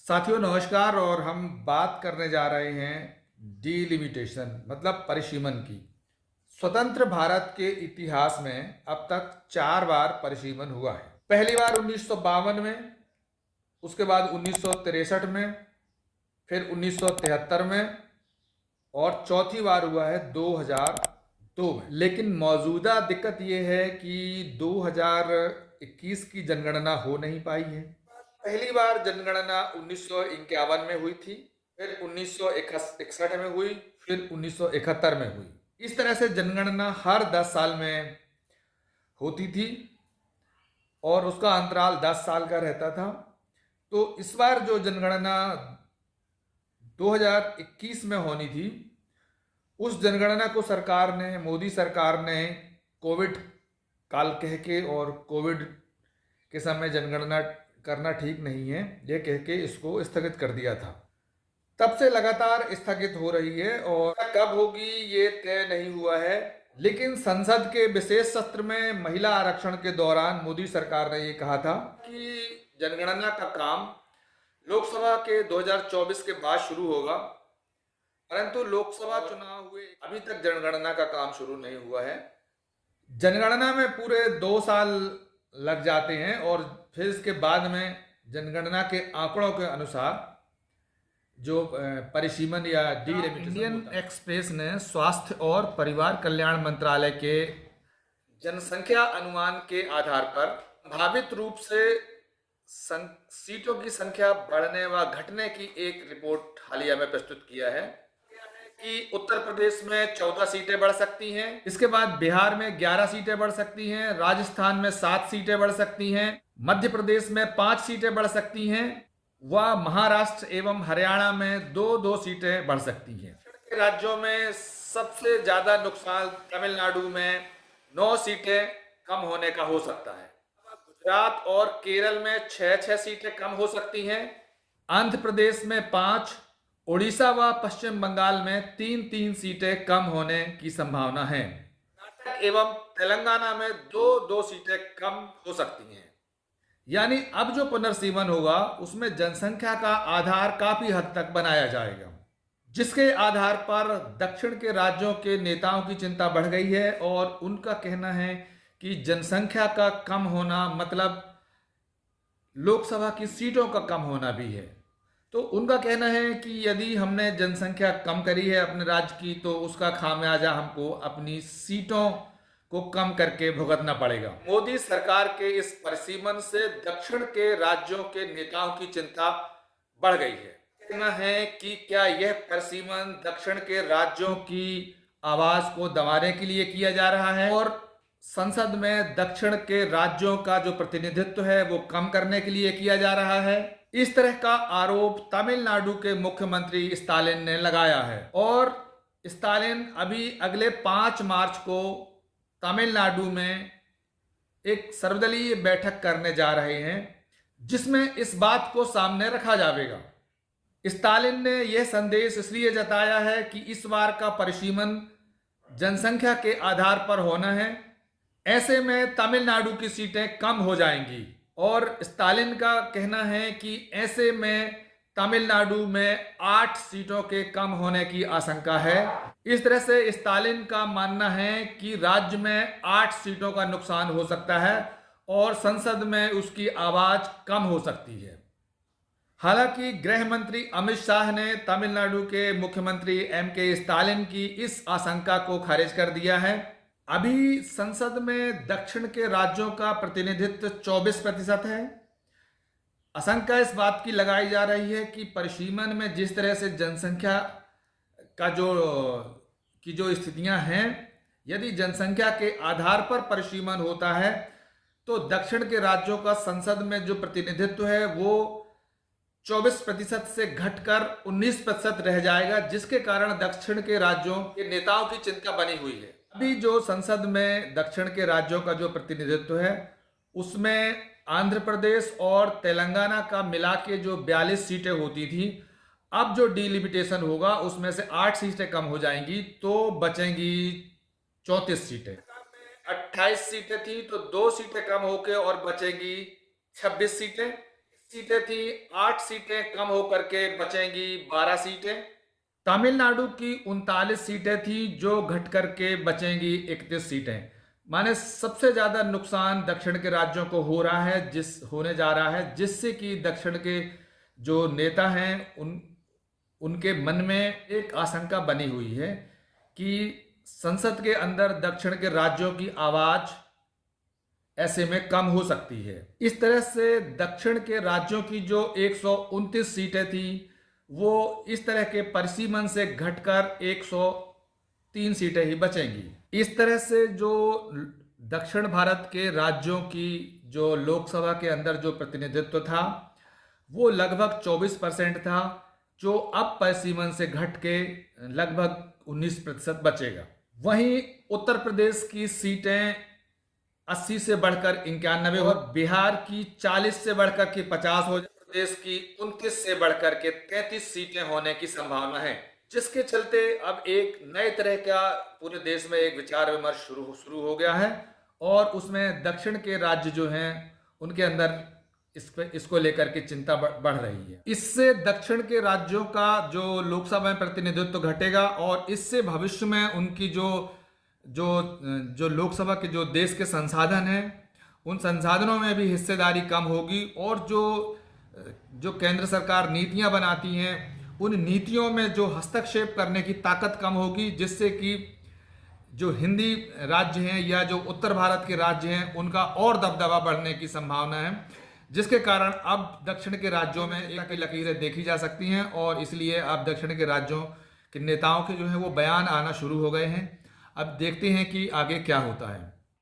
साथियों नमस्कार। और हम बात करने जा रहे हैं डीलिमिटेशन मतलब परिसीमन की। स्वतंत्र भारत के इतिहास में अब तक 4 बार परिसीमन हुआ है। पहली बार 1952 में, उसके बाद 1963 में, फिर 1973 में और चौथी बार हुआ है 2002 में। लेकिन मौजूदा दिक्कत यह है कि 2021 की जनगणना हो नहीं पाई है। पहली बार जनगणना 1951 में हुई थी, फिर 1961 में हुई, फिर 1971 में हुई। इस तरह से जनगणना हर 10 साल में होती थी और उसका अंतराल 10 साल का रहता था। तो इस बार जो जनगणना 2021 में होनी थी, उस जनगणना को मोदी सरकार ने कोविड काल कह के और कोविड के समय जनगणना करना ठीक नहीं है ये कह के इसको स्थगित कर दिया था। तब से लगातार स्थगित हो रही है और कब होगी ये तय नहीं हुआ है। लेकिन संसद के विशेष सत्र में महिला आरक्षण के दौरान मोदी सरकार ने ये कहा था कि जनगणना का काम लोकसभा के 2024 के बाद शुरू होगा, परंतु लोकसभा चुनाव हुए अभी तक जनगणना का काम शुरू नहीं हुआ है। जनगणना में पूरे 2 साल लग जाते हैं और फिर इसके बाद में जनगणना के आंकड़ों के अनुसार जो परिसीमन या डीलिमिटेशन इंडियन एक्सप्रेस ने स्वास्थ्य और परिवार कल्याण मंत्रालय के जनसंख्या अनुमान के आधार पर संभावित रूप से सीटों की संख्या बढ़ने व घटने की एक रिपोर्ट हालिया में प्रस्तुत किया है कि उत्तर प्रदेश में 14 सीटें बढ़ सकती हैं, इसके बाद बिहार में 11 सीटें बढ़ सकती हैं, राजस्थान में 7 सीटें बढ़ सकती हैं, मध्य प्रदेश में 5 सीटें बढ़ सकती हैं व महाराष्ट्र एवं हरियाणा में 2-2 सीटें बढ़ सकती हैं। राज्यों में सबसे ज्यादा नुकसान तमिलनाडु में 9 सीटें कम होने का हो सकता है। गुजरात और केरल में 6-6 सीटें कम हो सकती हैं, आंध्र प्रदेश में 5, उड़ीसा व पश्चिम बंगाल में 3-3 सीटें कम होने की संभावना है। कर्नाटक एवं तेलंगाना में 2-2 सीटें कम हो सकती हैं। यानी अब जो पुनर्सीमन होगा उसमें जनसंख्या का आधार काफी हद तक बनाया जाएगा, जिसके आधार पर दक्षिण के राज्यों के नेताओं की चिंता बढ़ गई है और उनका कहना है कि जनसंख्या का कम होना मतलब लोकसभा की सीटों का कम होना भी है। तो उनका कहना है कि यदि हमने जनसंख्या कम करी है अपने राज्य की तो उसका खामियाजा हमको अपनी सीटों को कम करके भुगतना पड़ेगा। मोदी सरकार के इस परिसीमन से दक्षिण के राज्यों के नेताओं की चिंता बढ़ गई है। कहना है कि क्या यह परिसीमन दक्षिण के राज्यों की आवाज को दबाने के लिए किया जा रहा है और संसद में दक्षिण के राज्यों का जो प्रतिनिधित्व है वो कम करने के लिए किया जा रहा है। इस तरह का आरोप तमिलनाडु के मुख्यमंत्री स्टालिन ने लगाया है और स्टालिन अभी अगले 5 मार्च को तमिलनाडु में एक सर्वदलीय बैठक करने जा रहे हैं, जिसमें इस बात को सामने रखा जाएगा। स्टालिन ने यह संदेश इसलिए जताया है कि इस बार का परिसीमन जनसंख्या के आधार पर होना है, ऐसे में तमिलनाडु की सीटें कम हो जाएंगी और स्टालिन का कहना है कि ऐसे में तमिलनाडु में 8 सीटों के कम होने की आशंका है। इस तरह से स्टालिन का मानना है कि राज्य में 8 सीटों का नुकसान हो सकता है और संसद में उसकी आवाज कम हो सकती है। हालांकि गृह मंत्री अमित शाह ने तमिलनाडु के मुख्यमंत्री के स्टालिन की इस आशंका को खारिज कर दिया है। अभी संसद में दक्षिण के राज्यों का प्रतिनिधित्व 24% है। आशंका इस बात की लगाई जा रही है कि परिसीमन में जिस तरह से जनसंख्या का जो स्थितियां हैं, यदि जनसंख्या के आधार पर परिसीमन होता है तो दक्षिण के राज्यों का संसद में जो प्रतिनिधित्व है वो 24% से घटकर 19% रह जाएगा, जिसके कारण दक्षिण के राज्यों के नेताओं की चिंता बनी हुई है। अभी जो संसद में दक्षिण के राज्यों का जो प्रतिनिधित्व है उसमें आंध्र प्रदेश और तेलंगाना का मिला के जो 42 सीटें होती थी, अब जो डीलिमिटेशन होगा उसमें से 8 सीटें कम हो जाएंगी तो बचेंगी 34 सीटें। 28 सीटें थी तो 2 सीटें कम होकर और बचेंगी 26 सीटें। सीटें थी, 8 सीटें कम होकर के बचेंगी 12 सीटें। तमिलनाडु की 39 सीटें थी जो घट करके बचेंगी 31 सीटें। माने सबसे ज्यादा नुकसान दक्षिण के राज्यों को हो रहा है, होने जा रहा है, जिससे कि दक्षिण के जो नेता हैं उनके मन में एक आशंका बनी हुई है कि संसद के अंदर दक्षिण के राज्यों की आवाज ऐसे में कम हो सकती है। इस तरह से दक्षिण के राज्यों की जो 129 सीटें थी वो इस तरह के परिसीमन से घटकर 103 सीटें ही बचेंगी। इस तरह से जो दक्षिण भारत के राज्यों की जो लोकसभा के अंदर जो प्रतिनिधित्व था वो लगभग 24% था, जो अब परिसीमन से घट के लगभग 19% बचेगा। वहीं उत्तर प्रदेश की सीटें 80 से बढ़कर 91 और बिहार की 40 से बढ़कर के 50 हो, प्रदेश की 29 से बढ़कर के 33 सीटें होने की संभावना है, जिसके चलते अब एक नए तरह का पूरे देश में एक विचार विमर्श शुरू हो गया है और उसमें दक्षिण के राज्य जो हैं उनके अंदर इसको लेकर के चिंता बढ़ रही है। इससे दक्षिण के राज्यों का जो लोकसभा में प्रतिनिधित्व घटेगा और इससे भविष्य में उनकी जो लोकसभा के जो देश के संसाधन हैं उन संसाधनों में भी हिस्सेदारी कम होगी और जो केंद्र सरकार नीतियां बनाती हैं उन नीतियों में जो हस्तक्षेप करने की ताकत कम होगी, जिससे कि जो हिंदी राज्य हैं या जो उत्तर भारत के राज्य हैं उनका और दबदबा बढ़ने की संभावना है, जिसके कारण अब दक्षिण के राज्यों में एक लकीरें देखी जा सकती हैं और इसलिए अब दक्षिण के राज्यों के नेताओं के जो है वो बयान आना शुरू हो गए हैं। अब देखते हैं कि आगे क्या होता है।